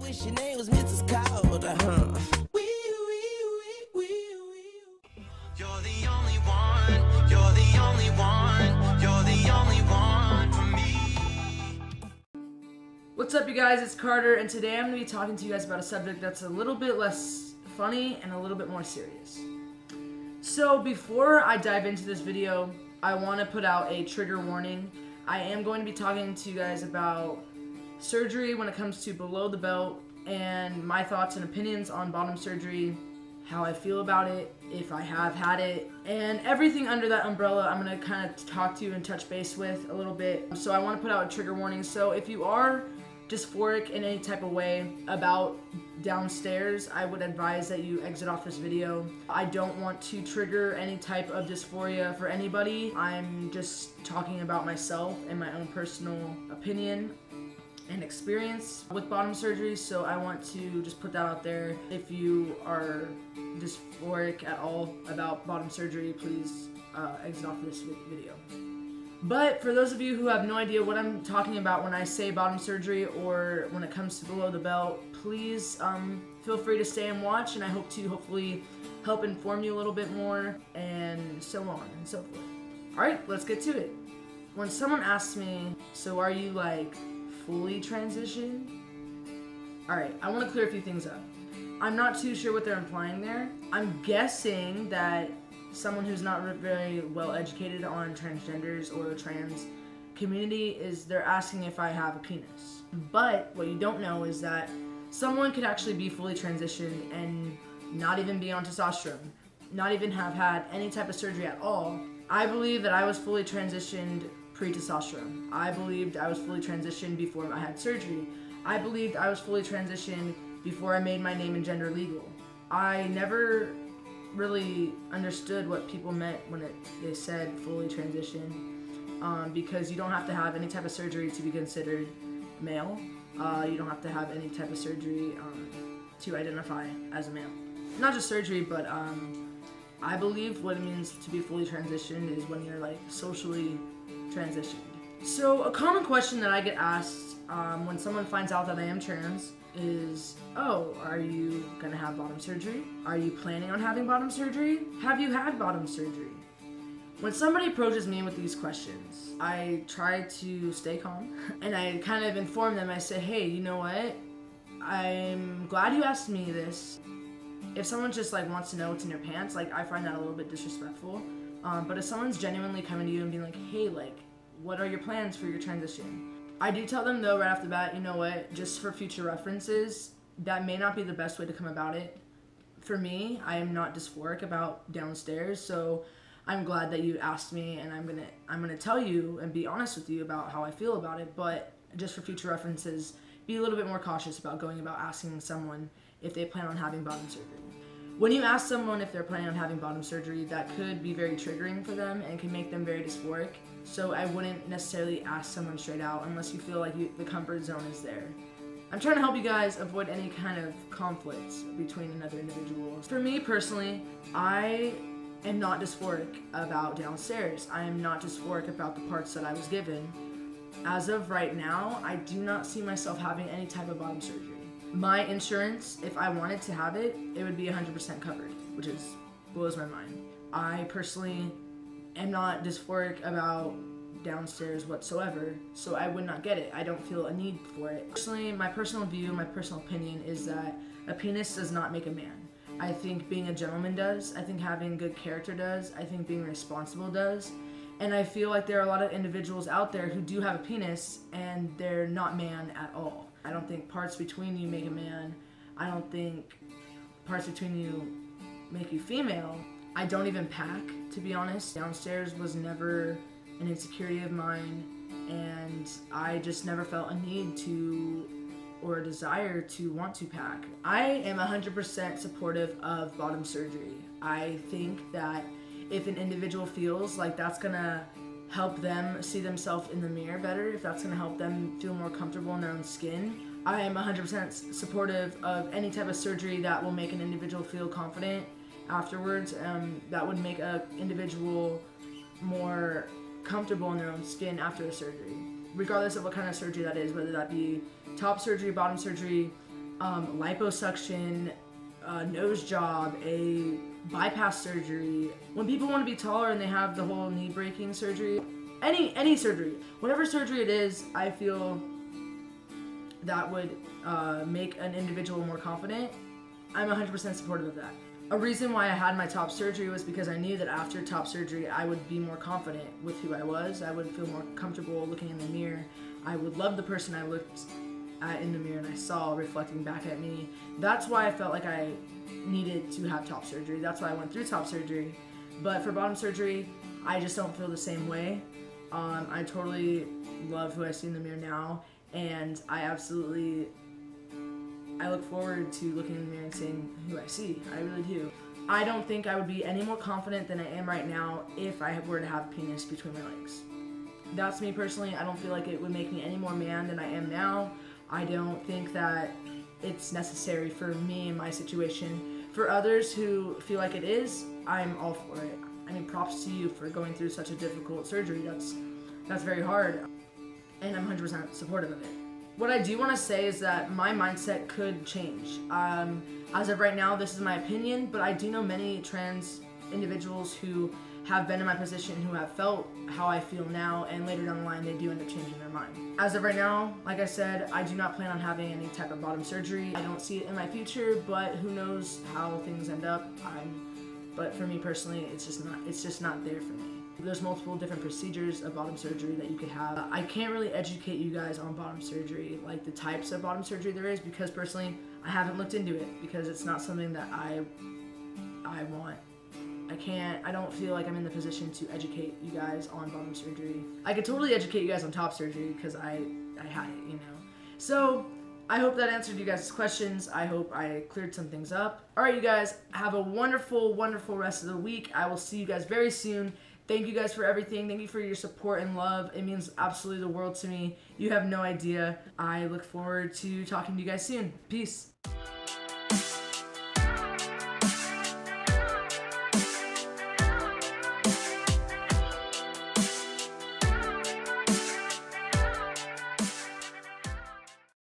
wish your name was Mrs. Cold, You're the only one, you're the only one, you're the only one for me. What's up, you guys? It's Carter, and today I'm going to be talking to you guys about a subject that's a little bit less funny and a little bit more serious. So before I dive into this video, I want to put out a trigger warning. I am going to be talking to you guys about surgery when it comes to below the belt and my thoughts and opinions on bottom surgery, how I feel about it, if I have had it, and everything under that umbrella I'm going to kind of talk to you and touch base with a little bit. So I want to put out a trigger warning. So if you are dysphoric in any type of way about downstairs, I would advise that you exit off this video. I don't want to trigger any type of dysphoria for anybody. I'm just talking about myself and my own personal opinion and experience with bottom surgery, so I want to just put that out there. If you are dysphoric at all about bottom surgery, please exit off this video. But for those of you who have no idea what I'm talking about when I say bottom surgery or when it comes to below the belt, please feel free to stay and watch, and I hope to hopefully help inform you a little bit more, and so on and so forth. Alright, let's get to it. When someone asks me, so are you like fully transitioned? Alright, I want to clear a few things up. I'm not too sure what they're implying there. I'm guessing that someone who's not very well educated on transgenders or the trans community they're asking if I have a penis. But what you don't know is that someone could actually be fully transitioned and not even be on testosterone, not even have had any type of surgery at all. I believe that I was fully transitioned pre-testosterone. I believed I was fully transitioned before I had surgery. I believed I was fully transitioned before I made my name and gender legal. I never really understood what people meant when they said fully transitioned, because you don't have to have any type of surgery to be considered male. You don't have to have any type of surgery to identify as a male. Not just surgery, but I believe what it means to be fully transitioned is when you're like socially transitioned. So a common question that I get asked when someone finds out that I am trans is, oh, are you gonna have bottom surgery? Are you planning on having bottom surgery? Have you had bottom surgery? When somebody approaches me with these questions, I try to stay calm and I kind of inform them. I say, hey, you know what? I'm glad you asked me this. If someone just like wants to know what's in your pants, like I find that a little bit disrespectful. But if someone's genuinely coming to you and being like, hey, like, what are your plans for your transition? I do tell them though right off the bat, you know what, just for future references, that may not be the best way to come about it. For me, I am not dysphoric about downstairs, so I'm glad that you asked me, and I'm gonna tell you and be honest with you about how I feel about it, but just for future references, be a little bit more cautious about going about asking someone if they plan on having bottom surgery. When you ask someone if they're planning on having bottom surgery, that could be very triggering for them and can make them very dysphoric. So I wouldn't necessarily ask someone straight out unless you feel like the comfort zone is there. I'm trying to help you guys avoid any kind of conflicts between another individual. For me personally, I am not dysphoric about downstairs. I am not dysphoric about the parts that I was given. As of right now, I do not see myself having any type of bottom surgery. My insurance, if I wanted to have it, it would be 100% covered, which blows my mind. I personally am not dysphoric about downstairs whatsoever, so I would not get it. I don't feel a need for it. Personally, my personal view, my personal opinion is that a penis does not make a man. I think being a gentleman does. I think having good character does. I think being responsible does. And I feel like there are a lot of individuals out there who do have a penis and they're not man at all. I don't think parts between you make a man. I don't think parts between you make you female. I don't even pack, to be honest. Downstairs was never an insecurity of mine, and I just never felt a need to or a desire to want to pack. I am 100% supportive of bottom surgery. I think that if an individual feels like that's gonna help them see themselves in the mirror better, if that's gonna help them feel more comfortable in their own skin, I am 100% supportive of any type of surgery that will make an individual feel confident afterwards, that would make an individual more comfortable in their own skin after a surgery. Regardless of what kind of surgery that is, whether that be top surgery, bottom surgery, liposuction, a nose job, a bypass surgery. When people want to be taller and they have the whole knee breaking surgery, any surgery, whatever surgery it is, I feel that would make an individual more confident. I'm 100% supportive of that. A reason why I had my top surgery was because I knew that after top surgery I would be more confident with who I was. I would feel more comfortable looking in the mirror. I would love the person I looked at in the mirror and I saw reflecting back at me. That's why I felt like I needed to have top surgery. That's why I went through top surgery. But for bottom surgery, I just don't feel the same way. I totally love who I see in the mirror now, and I look forward to looking in the mirror and seeing who I see. I really do. I don't think I would be any more confident than I am right now if I were to have a penis between my legs. That's me personally. I don't feel like it would make me any more man than I am now. I don't think that it's necessary for me in my situation. For others who feel like it is, I'm all for it. I mean, props to you for going through such a difficult surgery. That's very hard, and I'm 100% supportive of it. What I do want to say is that my mindset could change. As of right now, this is my opinion, but I do know many trans individuals who have been in my position who have felt how I feel now, and later down the line they do end up changing their mind. As of right now, like I said, I do not plan on having any type of bottom surgery. I don't see it in my future, but who knows how things end up. But for me personally, it's just not there for me. There's multiple different procedures of bottom surgery that you could have. I can't really educate you guys on bottom surgery, like the types of bottom surgery there is, because personally I haven't looked into it, because it's not something that I want. I don't feel like I'm in the position to educate you guys on bottom surgery. I could totally educate you guys on top surgery because I had it, you know. So I hope that answered you guys' questions. I hope I cleared some things up. Alright, you guys, have a wonderful, wonderful rest of the week. I will see you guys very soon. Thank you guys for everything. Thank you for your support and love. It means absolutely the world to me. You have no idea. I look forward to talking to you guys soon. Peace.